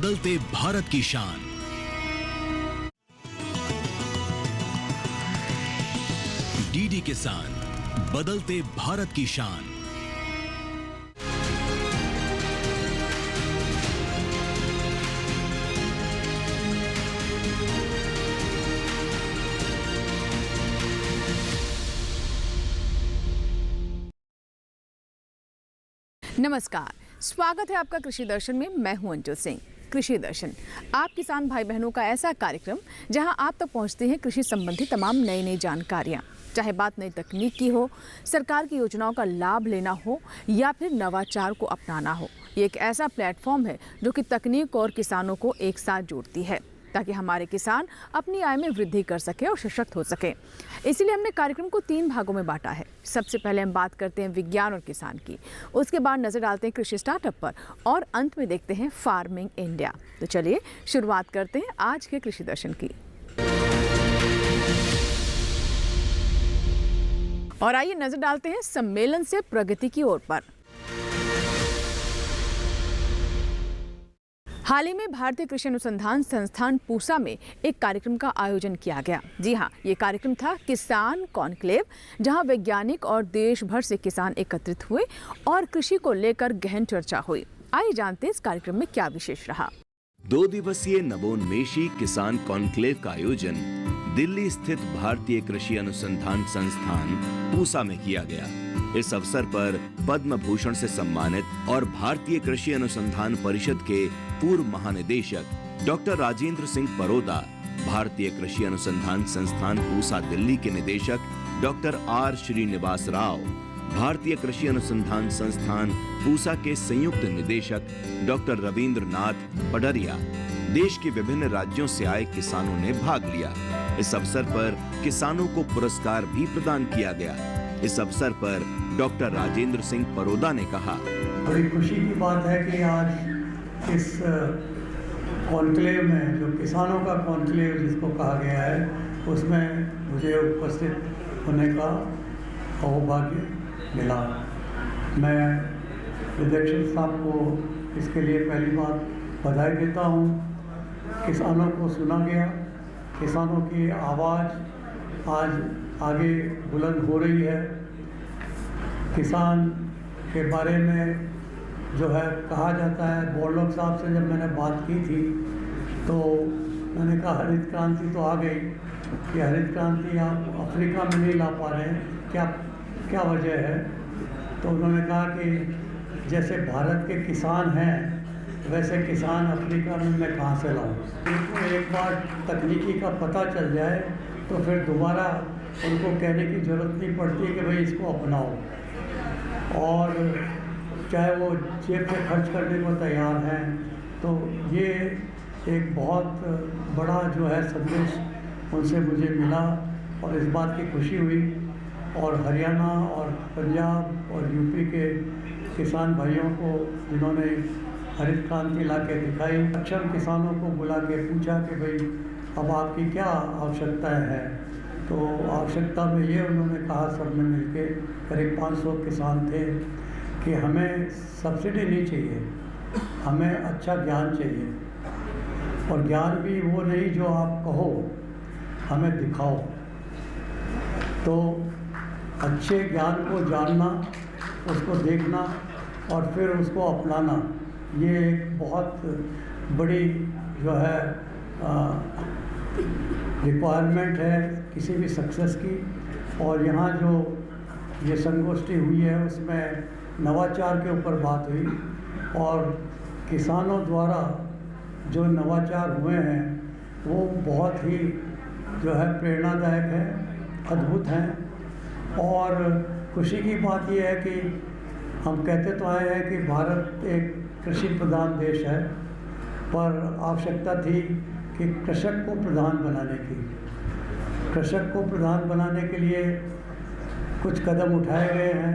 बदलते भारत की शान। डीडी किसान, बदलते भारत की शान। नमस्कार, स्वागत है आपका कृषि दर्शन में। मैं हूं अंजू सिंह। कृषि दर्शन आप किसान भाई बहनों का ऐसा कार्यक्रम जहां आप तक पहुंचते हैं कृषि संबंधी तमाम नई जानकारियां। चाहे बात नई तकनीक की हो, सरकार की योजनाओं का लाभ लेना हो या फिर नवाचार को अपनाना हो, ये एक ऐसा प्लेटफॉर्म है जो कि तकनीक और किसानों को एक साथ जोड़ती है ताकि हमारे किसान अपनी आय में वृद्धि कर सके और सशक्त हो सके। इसीलिए हमने कार्यक्रम को 3 भागों में बांटा है। सबसे पहले हम बात करते हैं विज्ञान और किसान की, उसके बाद नजर डालते हैं कृषि स्टार्टअप पर और अंत में देखते हैं फार्मिंग इंडिया। तो चलिए शुरुआत करते हैं आज के कृषि दर्शन की। और आइए नजर डालते हैं सम्मेलन से प्रगति की ओर पर। हाल ही में भारतीय कृषि अनुसंधान संस्थान पूसा में एक कार्यक्रम का आयोजन किया गया। जी हाँ, ये कार्यक्रम था किसान कॉन्क्लेव, जहां वैज्ञानिक और देश भर से किसान एकत्रित हुए और कृषि को लेकर गहन चर्चा हुई। आइए जानते हैं इस कार्यक्रम में क्या विशेष रहा। 2 दिवसीय नवोन्मेषी किसान कॉन्क्लेव का आयोजन दिल्ली स्थित भारतीय कृषि अनुसंधान संस्थान पूसा में किया गया। इस अवसर पर पद्म भूषण से सम्मानित और भारतीय कृषि अनुसंधान परिषद के पूर्व महानिदेशक डॉक्टर राजेंद्र सिंह परोदा, भारतीय कृषि अनुसंधान संस्थान पूसा दिल्ली के निदेशक डॉक्टर आर श्रीनिवास राव, भारतीय कृषि अनुसंधान संस्थान पूसा के संयुक्त निदेशक डॉक्टर रविंद्र नाथ पडरिया, देश के विभिन्न राज्यों से आए किसानों ने भाग लिया। इस अवसर पर किसानों को पुरस्कार भी प्रदान किया गया। इस अवसर पर डॉक्टर राजेंद्र सिंह परोदा ने कहा, बड़ी खुशी की बात है कि आज इस कॉन्क्लेव में, जो किसानों का कॉन्क्लेव जिसको कहा गया है, उसमें मुझे उपस्थित होने का सौभाग्य मिला। मैं निदेशक साहब को इसके लिए पहली बात बधाई देता हूँ। किसानों को सुना गया, किसानों की आवाज़ आज आगे बुलंद हो रही है। किसान के बारे में जो है कहा जाता है, बोर्डलोक साहब से जब मैंने बात की थी तो मैंने कहा हरित क्रांति तो आ गई, कि हरित क्रांति आप अफ्रीका में नहीं ला पा रहे हैं, क्या वजह है? तो उन्होंने कहा कि जैसे भारत के किसान हैं वैसे किसान अफ्रीका में मैं कहाँ से लाऊं? उनको एक बार तकनीकी का पता चल जाए तो फिर दोबारा उनको कहने की ज़रूरत नहीं पड़ती कि भाई इसको अपनाओ, और चाहे वो जेब से खर्च करने को तैयार हैं। तो ये एक बहुत बड़ा जो है संदेश उनसे मुझे मिला और इस बात की खुशी हुई। और हरियाणा और पंजाब और यूपी के किसान भाइयों को जिन्होंने हरित क्रांति ला के दिखाई, सक्षम किसानों को बुला के पूछा कि भाई अब आपकी क्या आवश्यकताएं हैं? तो आवश्यकता में ये उन्होंने कहा, सब में मिलके करीब 500 किसान थे, कि हमें सब्सिडी नहीं चाहिए, हमें अच्छा ज्ञान चाहिए, और ज्ञान भी वो नहीं जो आप कहो, हमें दिखाओ। तो अच्छे ज्ञान को जानना, उसको देखना और फिर उसको अपनाना, ये एक बहुत बड़ी जो है रिक्वायरमेंट है किसी भी सक्सेस की। और यहाँ जो ये संगोष्ठी हुई है उसमें नवाचार के ऊपर बात हुई, और किसानों द्वारा जो नवाचार हुए हैं वो बहुत ही जो है प्रेरणादायक है, अद्भुत हैं। और खुशी की बात यह है कि हम कहते तो आए हैं कि भारत एक कृषि प्रधान देश है, पर आवश्यकता थी कि कृषक को प्रधान बनाने की। कृषक को प्रधान बनाने के लिए कुछ कदम उठाए गए हैं।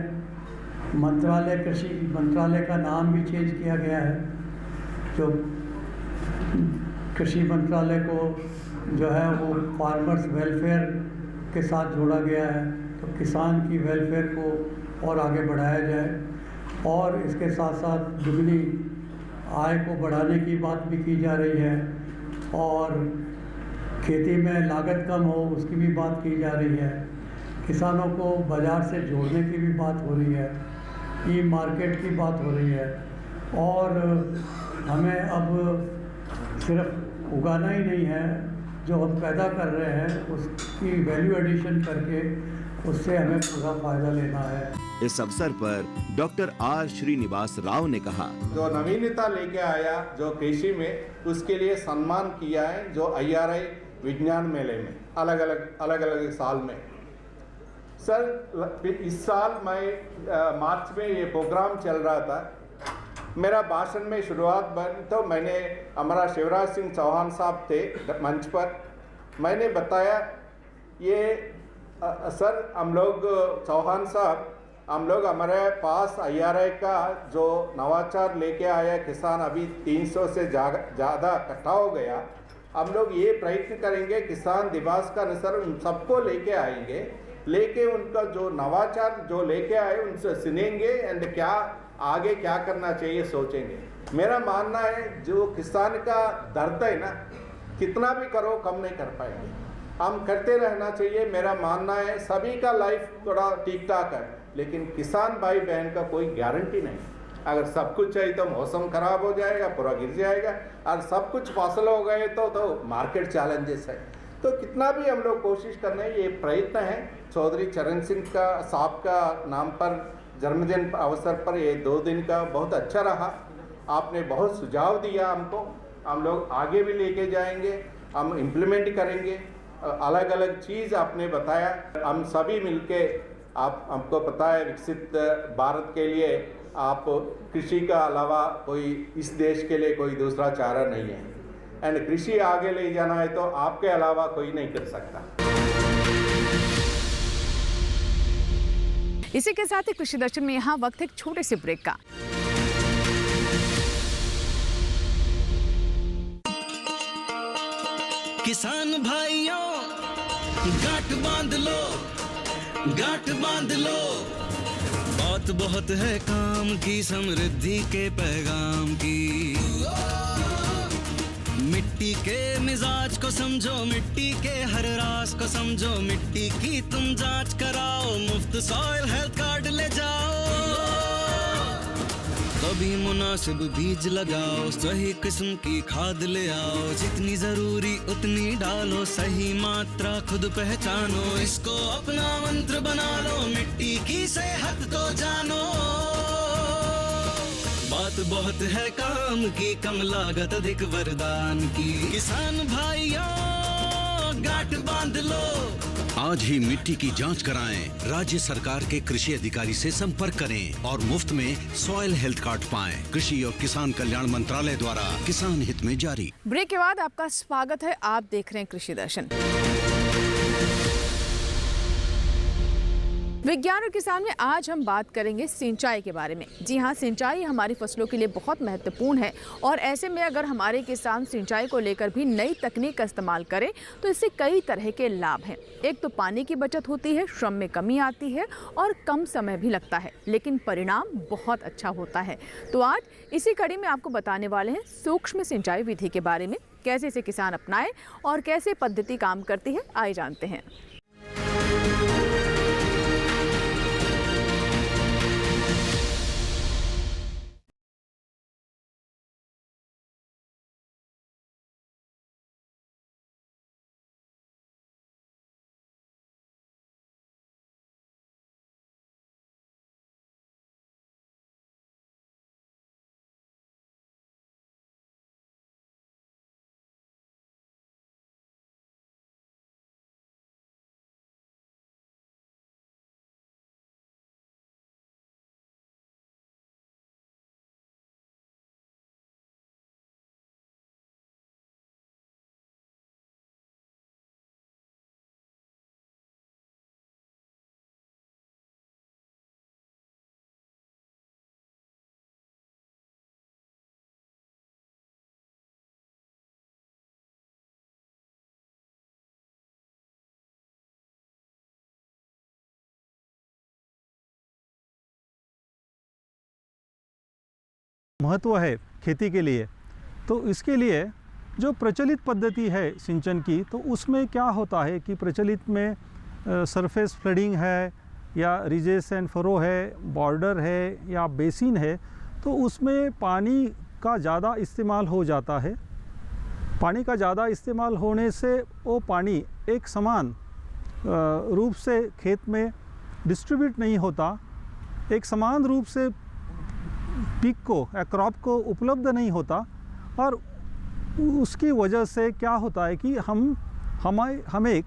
मंत्रालय, कृषि मंत्रालय का नाम भी चेंज किया गया है, जो कृषि मंत्रालय को जो है वो फार्मर्स वेलफेयर के साथ जोड़ा गया है, तो किसान की वेलफेयर को और आगे बढ़ाया जाए। और इसके साथ साथ दुगनी आय को बढ़ाने की बात भी की जा रही है और खेती में लागत कम हो उसकी भी बात की जा रही है। किसानों को बाज़ार से जोड़ने की भी बात हो रही है, ई मार्केट की बात हो रही है और हमें अब सिर्फ उगाना ही नहीं है, जो हम पैदा कर रहे हैं उसकी वैल्यू एडिशन करके उससे हमें पूरा फायदा लेना है। इस अवसर पर डॉक्टर आर श्रीनिवास राव ने कहा, जो नवीनता लेके आया जो कृषि में, उसके लिए सम्मान किया है जो IRI विज्ञान मेले में अलग अलग साल में। सर इस साल मैं मार्च में ये प्रोग्राम चल रहा था, मेरा भाषण में शुरुआत बन तो मैंने हमारा शिवराज सिंह चौहान साहब थे मंच पर, मैंने बताया ये सर हम लोग चौहान साहब हम लोग हमारे पास IRI का जो नवाचार लेके आया किसान अभी 300 से ज़्यादा इकट्ठा हो गया। हम लोग ये प्रयत्न करेंगे किसान दिवस का अनुसार उन सबको लेके आएंगे, लेके उनका जो नवाचार जो लेके आए उनसे सुनेंगे एंड क्या आगे क्या करना चाहिए सोचेंगे। मेरा मानना है जो किसान का दर्द है ना, कितना भी करो कम नहीं कर पाएंगे, हम करते रहना चाहिए। मेरा मानना है सभी का लाइफ थोड़ा ठीक ठाक है, लेकिन किसान भाई बहन का कोई गारंटी नहीं। अगर सब कुछ चाहिए तो मौसम खराब हो जाएगा, पूरा गिर जाएगा, और सब कुछ फसल हो गए तो मार्केट चैलेंजेस है। तो कितना भी हम लोग कोशिश करने ये प्रयत्न है। चौधरी चरण सिंह का साहब का नाम पर जन्मदिन अवसर पर ये 2 दिन का बहुत अच्छा रहा। आपने बहुत सुझाव दिया हमको, हम लोग आगे भी लेके जाएंगे, हम इम्प्लीमेंट करेंगे। अलग अलग चीज़ आपने बताया, हम सभी मिलके आप हमको पता है विकसित भारत के लिए आप कृषि का अलावा कोई इस देश के लिए कोई दूसरा चारा नहीं है, एंड कृषि आगे ले जाना है तो आपके अलावा कोई नहीं कर सकता। इसी के साथ ही कृषि दर्शन में यहाँ वक्त है एक छोटे से ब्रेक का। किसान भाइयों गांठ बांध लो, गांठ बांध लो, बात बहुत है काम की, समृद्धि के पैगाम की। मिट्टी के मिजाज को समझो, मिट्टी के हर राज को समझो, मिट्टी की तुम जांच कराओ, मुफ्त सॉइल हेल्थ कार्ड ले जाओ। कभी मुनासिब बीज लगाओ, सही किस्म की खाद ले आओ, जितनी जरूरी उतनी डालो, सही मात्रा खुद पहचानो, इसको अपना मंत्र बना लो, मिट्टी की सेहत तो जानो। बात बहुत है काम की, कम लागत अधिक वरदान की, किसान भाइयों गांठ बांध लो। आज ही मिट्टी की जांच कराएं, राज्य सरकार के कृषि अधिकारी से संपर्क करें और मुफ्त में सॉइल हेल्थ कार्ड पाएं। कृषि और किसान कल्याण मंत्रालय द्वारा किसान हित में जारी। ब्रेक के बाद आपका स्वागत है, आप देख रहे हैं कृषि दर्शन। विज्ञान और किसान में आज हम बात करेंगे सिंचाई के बारे में। जी हाँ, सिंचाई हमारी फसलों के लिए बहुत महत्वपूर्ण है और ऐसे में अगर हमारे किसान सिंचाई को लेकर भी नई तकनीक का इस्तेमाल करें तो इससे कई तरह के लाभ हैं। एक तो पानी की बचत होती है, श्रम में कमी आती है और कम समय भी लगता है, लेकिन परिणाम बहुत अच्छा होता है। तो आज इसी कड़ी में आपको बताने वाले हैं सूक्ष्म सिंचाई विधि के बारे में, कैसे इसे किसान अपनाएं और कैसे पद्धति काम करती है, आइए जानते हैं। महत्व है खेती के लिए। तो इसके लिए जो प्रचलित पद्धति है सिंचन की, तो उसमें क्या होता है कि प्रचलित में सरफेस फ्लडिंग है या रिजेस एंड फरो है, बॉर्डर है या बेसिन है, तो उसमें पानी का ज़्यादा इस्तेमाल हो जाता है। पानी का ज़्यादा इस्तेमाल होने से वो पानी एक समान रूप से खेत में डिस्ट्रीब्यूट नहीं होता, एक समान रूप से पीक को या क्रॉप को उपलब्ध नहीं होता, और उसकी वजह से क्या होता है कि हमें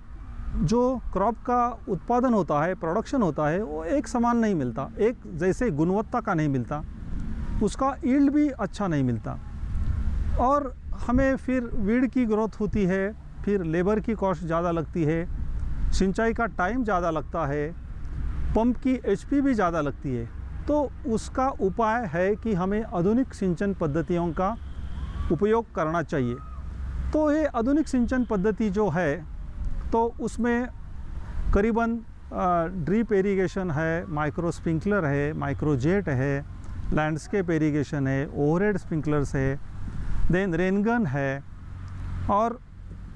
जो क्रॉप का उत्पादन होता है, प्रोडक्शन होता है, वो एक समान नहीं मिलता, एक जैसे गुणवत्ता का नहीं मिलता, उसका यील्ड भी अच्छा नहीं मिलता, और हमें फिर वीड की ग्रोथ होती है, फिर लेबर की कॉस्ट ज़्यादा लगती है, सिंचाई का टाइम ज़्यादा लगता है, पंप की एचपी भी ज़्यादा लगती है। तो उसका उपाय है कि हमें आधुनिक सिंचन पद्धतियों का उपयोग करना चाहिए। तो ये आधुनिक सिंचन पद्धति जो है, तो उसमें करीबन ड्रिप इरिगेशन है, माइक्रो स्प्रिंकलर है, माइक्रो जेट है, लैंडस्केप इरिगेशन है, ओवरहेड स्प्रिंकलर्स है, देन रेनगन है, और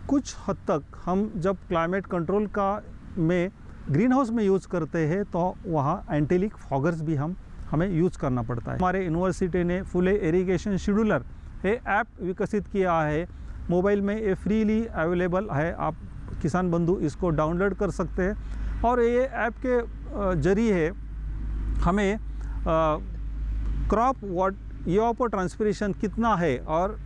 कुछ हद तक हम जब क्लाइमेट कंट्रोल का में ग्रीन हाउस में यूज़ करते हैं तो वहाँ एंटीलिक फॉगर्स भी हमें यूज़ करना पड़ता है। हमारे यूनिवर्सिटी ने फुले इरिगेशन शेड्यूलर ये ऐप विकसित किया है, मोबाइल में ये फ्रीली अवेलेबल है, आप किसान बंधु इसको डाउनलोड कर सकते हैं, और ये ऐप के जरिए हमें क्रॉप इवापोरेशन ट्रांसपिरेशन कितना है, और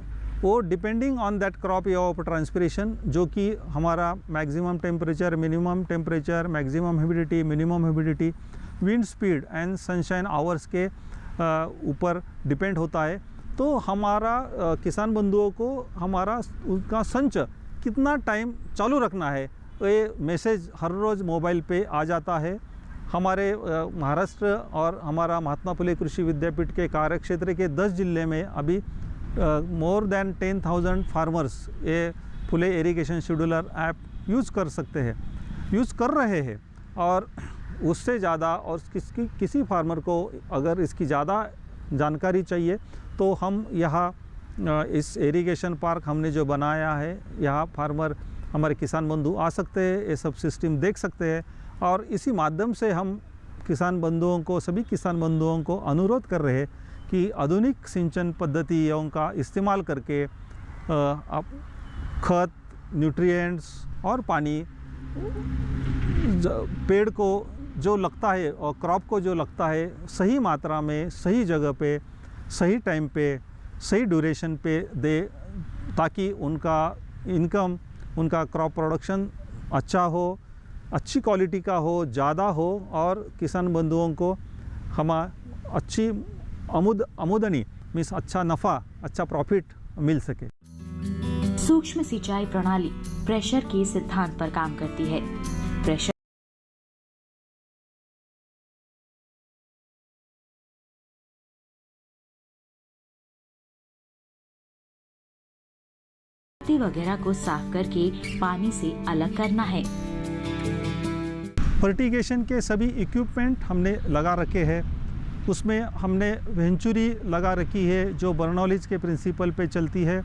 वो depending on that crop evaporation transpiration, जो कि हमारा maximum temperature, minimum temperature, maximum humidity, minimum humidity, wind speed and sunshine hours के ऊपर डिपेंड होता है। तो हमारा किसान बंधुओं को हमारा उनका संच कितना टाइम चालू रखना है, ये मैसेज हर रोज़ मोबाइल पे आ जाता है। हमारे महाराष्ट्र और हमारा महात्मा फुले कृषि विद्यापीठ के कार्यक्षेत्र के 10 जिले में अभी मोर देन 10,000 फार्मर्स ये फुले इरिगेशन शेड्यूलर ऐप यूज़ कर सकते हैं, यूज़ कर रहे हैं, और उससे ज़्यादा और किसी फार्मर को अगर इसकी ज़्यादा जानकारी चाहिए तो हम यहाँ इस इरिगेशन पार्क हमने जो बनाया है, यहाँ फार्मर हमारे किसान बंधु आ सकते हैं, ये सब सिस्टम देख सकते हैं, और इसी माध्यम से हम किसान बंधुओं को, सभी किसान बंधुओं को अनुरोध कर रहे हैं कि आधुनिक सिंचन पद्धतियों का इस्तेमाल करके आप खत, न्यूट्रिएंट्स और पानी पेड़ को जो लगता है और क्रॉप को जो लगता है सही मात्रा में, सही जगह पे, सही टाइम पे, सही ड्यूरेशन पे दे, ताकि उनका इनकम, उनका क्रॉप प्रोडक्शन अच्छा हो, अच्छी क्वालिटी का हो, ज़्यादा हो, और किसान बंधुओं को हम अच्छी आमदनी मीन्स अच्छा नफ़ा, अच्छा प्रॉफिट मिल सके। सूक्ष्म सिंचाई प्रणाली प्रेशर के सिद्धांत पर काम करती है। प्रेशर वगैरह को साफ करके पानी से अलग करना है। फर्टिगेशन के सभी इक्विपमेंट हमने लगा रखे हैं, उसमें हमने वेंचुरी लगा रखी है जो बर्नौलीज के प्रिंसिपल पे चलती है,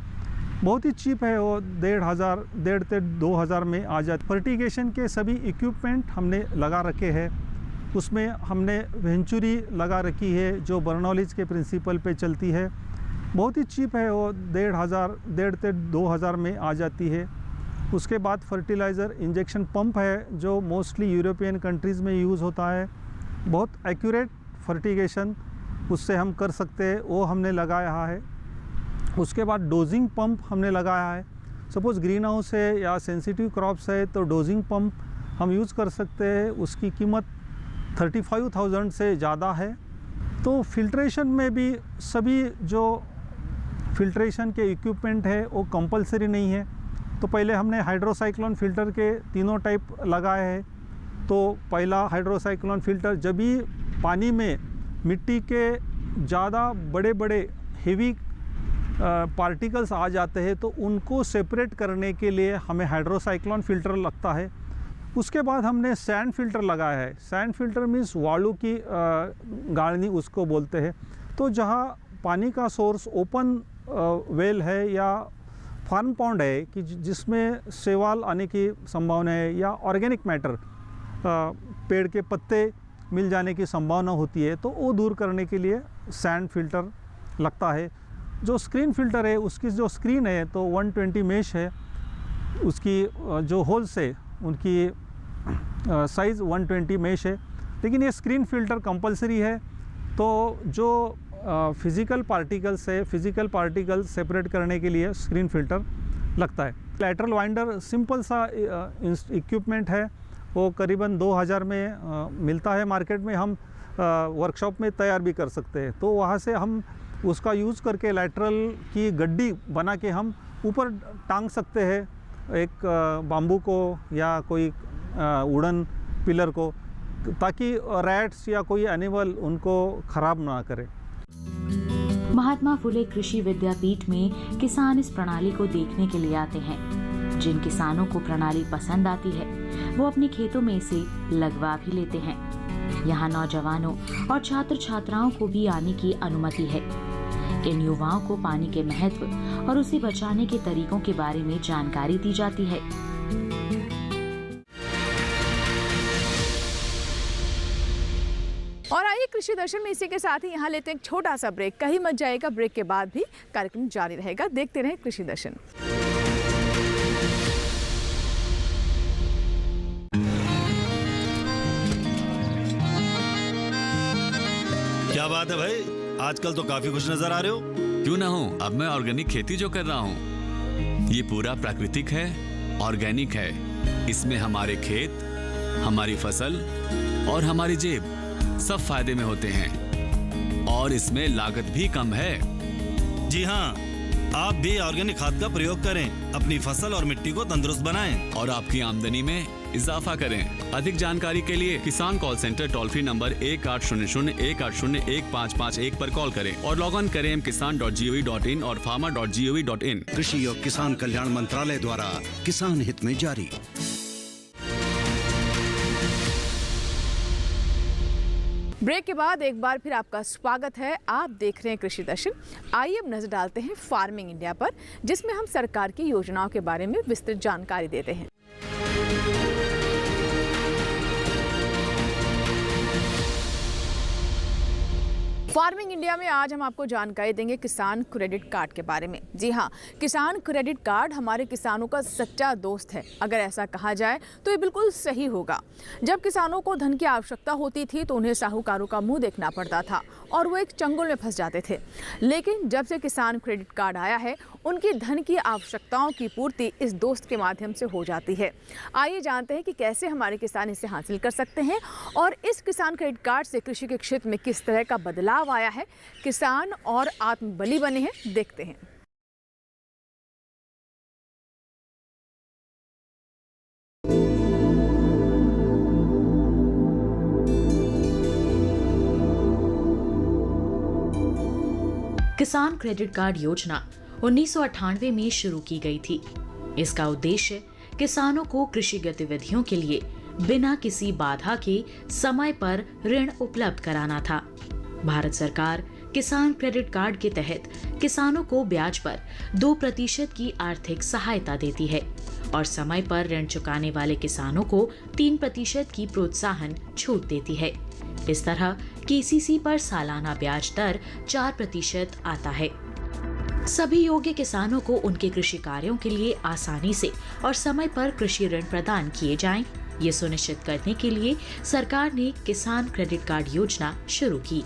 बहुत ही चीप है, वो 1,500 से 2,000 में आ जाती। फर्टिगेशन के सभी इक्विपमेंट हमने लगा रखे हैं, उसमें हमने वेंचुरी लगा रखी है जो बर्नौलीज के प्रिंसिपल पे चलती है, बहुत ही चीप है, वो 1,500 से 2,000 में आ जाती है। उसके बाद फर्टिलाइज़र इंजेक्शन पंप है जो मोस्टली यूरोपियन कंट्रीज़ में यूज़ होता है, बहुत एक्यूरेट फर्टिगेशन उससे हम कर सकते हैं, वो हमने लगाया है। उसके बाद डोजिंग पंप हमने लगाया है। सपोज़ ग्रीन हाउस है या सेंसिटिव क्रॉप्स है तो डोजिंग पंप हम यूज़ कर सकते हैं, उसकी कीमत 35,000 से ज़्यादा है। तो फिल्ट्रेशन में भी सभी जो फिल्ट्रेशन के इक्विपमेंट है वो कंपलसरी नहीं है। तो पहले हमने हाइड्रोसाइक्लोन फ़िल्टर के तीनों टाइप लगाए हैं। तो पहला हाइड्रोसाइक्लोन फ़िल्टर, जब भी पानी में मिट्टी के ज़्यादा बड़े बड़े हेवी पार्टिकल्स आ जाते हैं तो उनको सेपरेट करने के लिए हमें हाइड्रोसाइक्लोन फ़िल्टर लगता है। उसके बाद हमने सैंड फ़िल्टर लगाया है। सैंड फ़िल्टर मीन्स वालू की गाड़नी उसको बोलते हैं। तो जहाँ पानी का सोर्स ओपन वेल है या फार्म पॉन्ड है कि जिसमें शैवाल आने की संभावना है, या ऑर्गेनिक मैटर पेड़ के पत्ते मिल जाने की संभावना होती है, तो वो दूर करने के लिए सैंड फिल्टर लगता है। जो स्क्रीन फिल्टर है उसकी जो स्क्रीन है तो 120 मेश है, उसकी जो होल्स है उनकी साइज़ 120 मेश है। लेकिन ये स्क्रीन फिल्टर कंपलसरी है, तो जो फिज़िकल पार्टिकल्स है, फिज़िकल पार्टिकल्स सेपरेट करने के लिए स्क्रीन फिल्टर लगता है। लैटरल वाइंडर सिंपल सा इक्विपमेंट है, वो करीबन 2000 में मिलता है मार्केट में। हम वर्कशॉप में तैयार भी कर सकते हैं, तो वहाँ से हम उसका यूज़ करके लैटरल की गड्डी बना के हम ऊपर टांग सकते हैं एक बाम्बू को या कोई वुडन पिलर को, ताकि रैट्स या कोई एनिमल उनको ख़राब ना करे। महात्मा फुले कृषि विद्यापीठ में किसान इस प्रणाली को देखने के लिए आते हैं। जिन किसानों को प्रणाली पसंद आती है वो अपने खेतों में इसे लगवा भी लेते हैं। यहाँ नौजवानों और छात्र छात्राओं को भी आने की अनुमति है। इन युवाओं को पानी के महत्व और उसे बचाने के तरीकों के बारे में जानकारी दी जाती है। और आइए कृषि दर्शन में इसी के साथ ही यहाँ लेते हैं एक छोटा सा ब्रेक। कहीं मत जाएगा, ब्रेक के बाद भी कार्यक्रम जारी रहेगा। देखते रहें कृषि दर्शन। क्या बात है भाई, आजकल तो काफी खुश नजर आ रहे हो। क्यों ना हो, अब मैं ऑर्गेनिक खेती जो कर रहा हूँ ये पूरा प्राकृतिक है, ऑर्गेनिक है। इसमें हमारे खेत, हमारी फसल और हमारी जेब सब फायदे में होते हैं, और इसमें लागत भी कम है। जी हाँ, आप भी ऑर्गेनिक खाद का प्रयोग करें, अपनी फसल और मिट्टी को तंदुरुस्त बनाएं और आपकी आमदनी में इजाफा करें। अधिक जानकारी के लिए किसान call centre toll free number 1800-180-1551 पर कॉल करें और लॉग ऑन करें kisan.gov.in और farmer.gov.in। कृषि और किसान कल्याण मंत्रालय द्वारा किसान हित में जारी। ब्रेक के बाद एक बार फिर आपका स्वागत है। आप देख रहे हैं कृषि दर्शन। आइए अब नजर डालते हैं फार्मिंग इंडिया पर, जिसमें हम सरकार की योजनाओं के बारे में विस्तृत जानकारी देते हैं। फार्मिंग इंडिया में आज हम आपको जानकारी देंगे किसान क्रेडिट कार्ड के बारे में। जी हाँ, किसान क्रेडिट कार्ड हमारे किसानों का सच्चा दोस्त है। अगर ऐसा कहा जाए तो ये बिल्कुल सही होगा। जब किसानों को धन की आवश्यकता होती थी तो उन्हें साहूकारों का मुंह देखना पड़ता था और वो एक चंगुल में फंस जाते थे। लेकिन जब से किसान क्रेडिट कार्ड आया है, उनकी धन की आवश्यकताओं की पूर्ति इस दोस्त के माध्यम से हो जाती है। आइए जानते हैं कि कैसे हमारे किसान इसे हासिल कर सकते हैं और इस किसान क्रेडिट कार्ड से कृषि के क्षेत्र में किस तरह का बदलाव आया है, किसान और आत्मबली बने हैं। देखते हैं। किसान क्रेडिट कार्ड योजना 1998 में शुरू की गई थी। इसका उद्देश्य किसानों को कृषि गतिविधियों के लिए बिना किसी बाधा के समय पर ऋण उपलब्ध कराना था। भारत सरकार किसान क्रेडिट कार्ड के तहत किसानों को ब्याज पर 2% की आर्थिक सहायता देती है और समय पर ऋण चुकाने वाले किसानों को 3% की प्रोत्साहन छूट देती है। इस तरह केसीसी पर सालाना ब्याज दर 4% आता है। सभी योग्य किसानों को उनके कृषि कार्यों के लिए आसानी से और समय पर कृषि ऋण प्रदान किए जाएं, ये सुनिश्चित करने के लिए सरकार ने किसान क्रेडिट कार्ड योजना शुरू की।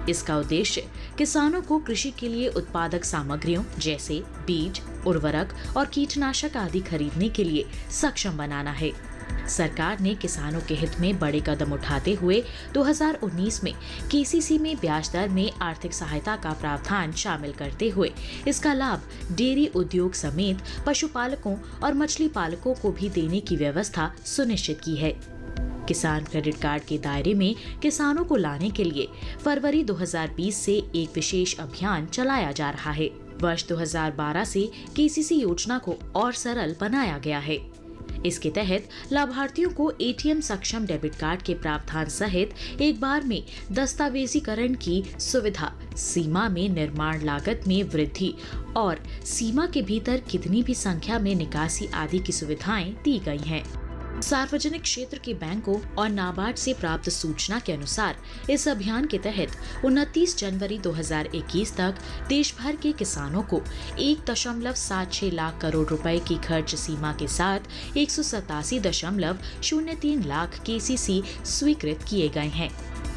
इसका उद्देश्य किसानों को कृषि के लिए उत्पादक सामग्रियों जैसे बीज, उर्वरक और कीटनाशक आदि खरीदने के लिए सक्षम बनाना है। सरकार ने किसानों के हित में बड़े कदम उठाते हुए 2019 में केसीसी में ब्याज दर में आर्थिक सहायता का प्रावधान शामिल करते हुए इसका लाभ डेयरी उद्योग समेत पशुपालकों और मछली पालकों को भी देने की व्यवस्था सुनिश्चित की है। किसान क्रेडिट कार्ड के दायरे में किसानों को लाने के लिए फरवरी 2020 से एक विशेष अभियान चलाया जा रहा है। वर्ष 2012 से केसीसी योजना को और सरल बनाया गया है। इसके तहत लाभार्थियों को एटीएम सक्षम डेबिट कार्ड के प्रावधान सहित एक बार में दस्तावेजीकरण की सुविधा, सीमा में निर्माण लागत में वृद्धि और सीमा के भीतर कितनी भी संख्या में निकासी आदि की सुविधाएं दी गई हैं। सार्वजनिक क्षेत्र के बैंकों और नाबार्ड से प्राप्त सूचना के अनुसार इस अभियान के तहत 29 जनवरी 2021 तक देश भर के किसानों को 1.76 लाख करोड़ रुपए की खर्च सीमा के साथ 187.03 लाख केसीसी स्वीकृत किए गए हैं।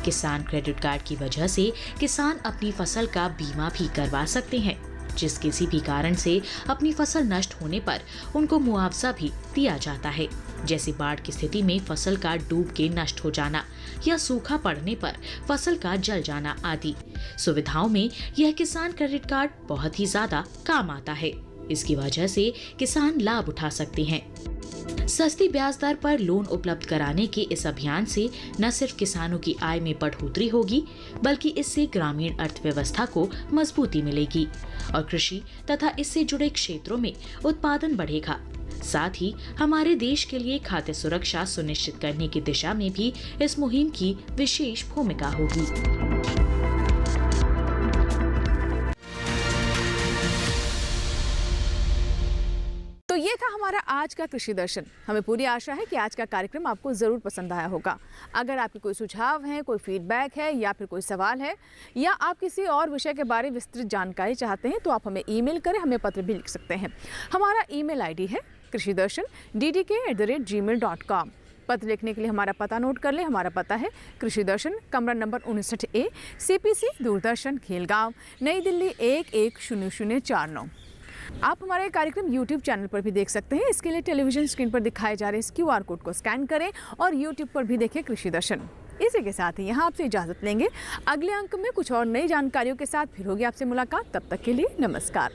किसान क्रेडिट कार्ड की वजह से किसान अपनी फसल का बीमा भी करवा सकते हैं, जिस किसी भी कारण से अपनी फसल नष्ट होने पर उनको मुआवजा भी दिया जाता है, जैसे बाढ़ की स्थिति में फसल का डूब के नष्ट हो जाना या सूखा पड़ने पर फसल का जल जाना आदि सुविधाओं में यह किसान क्रेडिट कार्ड बहुत ही ज्यादा काम आता है। इसकी वजह से किसान लाभ उठा सकते हैं। सस्ती ब्याज दर पर लोन उपलब्ध कराने के इस अभियान से न सिर्फ किसानों की आय में बढ़ोतरी होगी, बल्कि इससे ग्रामीण अर्थव्यवस्था को मजबूती मिलेगी और कृषि तथा इससे जुड़े क्षेत्रों में उत्पादन बढ़ेगा। साथ ही हमारे देश के लिए खाद्य सुरक्षा सुनिश्चित करने की दिशा में भी इस मुहिम की विशेष भूमिका होगी। तो ये था हमारा आज का कृषि दर्शन। हमें पूरी आशा है कि आज का कार्यक्रम आपको ज़रूर पसंद आया होगा। अगर आपके कोई सुझाव हैं, कोई फीडबैक है या फिर कोई सवाल है या आप किसी और विषय के बारे में विस्तृत जानकारी चाहते हैं तो आप हमें ईमेल करें, हमें पत्र भी लिख सकते हैं। हमारा ईमेल आईडी है krishidarshan@ddk@gmail.com। पत्र लिखने के लिए हमारा पता नोट कर लें। हमारा पता है कृषि दर्शन, कमरा number 59A, CPC, Doordarshan, Khelgaon, नई दिल्ली 110049। आप हमारे कार्यक्रम YouTube चैनल पर भी देख सकते हैं। इसके लिए टेलीविजन स्क्रीन पर दिखाए जा रहे इस QR कोड को स्कैन करें और YouTube पर भी देखें कृषि दर्शन। इसी के साथ ही यहाँ आपसे इजाज़त लेंगे। अगले अंक में कुछ और नई जानकारियों के साथ फिर होगी आपसे मुलाकात। तब तक के लिए नमस्कार।